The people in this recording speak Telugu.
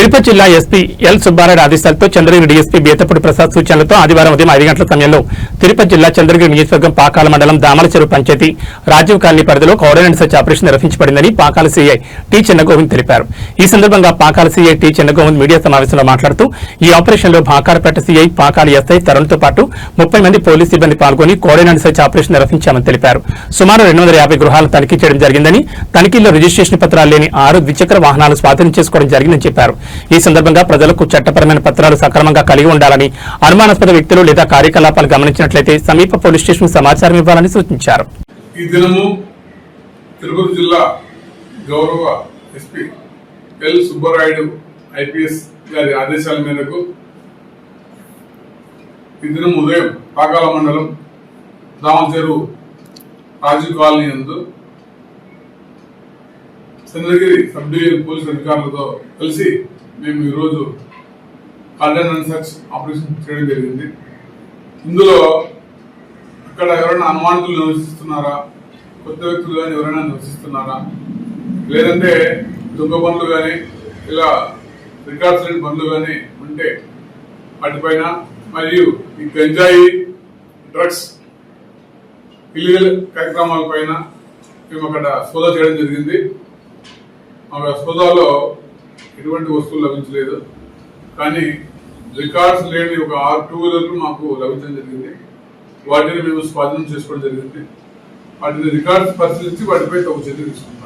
తిరుపతి జిల్లా ఎస్పీ ఎల్ సుబ్బారెడ్డి ఆదేశాలతో చంద్రగిరి డీఎస్పీ బేతపూడి ప్రసాద్ సూచనలతో ఆదివారం ఉదయం 5 గంటల సమయంలో తిరుపతి జిల్లా చంద్రగిరి నియోజకవర్గం పాకాల మండలం దామల చెరువు పంచాయతీ రాజీవ్ కాలనీ పరిధిలో కోఆర్డినేట్ సెర్చ్ ఆపరేషన్ నిర్వహించబడిందని పాకాల సీఐ టి చిన్నగోవింద్ తెలిపారు. ఈ సందర్భంగా Pakala CI T Chinnagovind media సమావేశంలో మాట్లాడుతూ ఈ ఆపరేషన్లో భాకారపేట సీఐ పాకాల ఎస్ఐ తరుణ్తో పాటు 30 మంది పోలీసు సిబ్బంది పాల్గొని కోఆర్డినేట్ సెర్చ్ ఆపరేషన్ నిర్వహించామని తెలిపారు. సుమారు 250 గృహాలను తనిఖీ చేయడం జరిగిందని, తనిఖీల్లో రిజిస్ట్రేషన్ పత్రాలు లేని 6 ద్విచక్ర వాహనాలు స్వాధీనం చేసుకోవడం జరిగిందని చెప్పారు. ఈ సందర్భంగా ప్రజలకు చట్టపరమైన పత్రాలు సక్రమంగా కలిగి ఉండాలని, అనుమానాస్పద వ్యక్తులు లేదా కార్యకలాపాలు గమనించినట్లయితే సమీప పోలీస్ స్టేషన్ సమాచారం ఇవ్వాలని సూచించారు. ఈ దినము తిరుపతి జిల్లా గౌరవ ఎస్పీ ఎల్ సుబ్బారెడ్డి ఐపీఎస్ గారి ఆదేశాల మేరకు ఈ దినం ఉదయం పాకాల మండలం దామచెరువు రాజీవ్ కాలనీ నందు చంద్రగిరి సబ్ డివిజన్ పోలీస్ అధికారులతో కలిసి మేము ఈరోజు కోఆర్డినేట్ సెర్చ్ ఆపరేషన్ చేయడం జరిగింది. ఇందులో అక్కడ ఎవరైనా అనుమానితులు నివసిస్తున్నారా, కొత్త వ్యక్తులు కానీ ఎవరైనా నివసిస్తున్నారా, లేదంటే దొంగ పనులు కానీ ఇలా రికార్డ్స్ లేని పనులు కానీ ఉంటే వాటిపైన, మరియు ఈ గంజాయి డ్రగ్స్ ఇల్లీగల్ కార్యక్రమాల పైన మేము అక్కడ సోదా చేయడం జరిగింది. ఆ సోదాలో ఎటువంటి వస్తువులు లభించలేదు, కానీ రికార్డ్స్ లేని ఒక 6 2-వీలర్లు మాకు లభించడం జరిగింది. వాటిని మేము స్వాధీనం చేసుకోవడం జరిగింది. వాటిని రికార్డ్స్ పరిశీలించి వాటిపై తగు చర్య తీసుకున్నాం.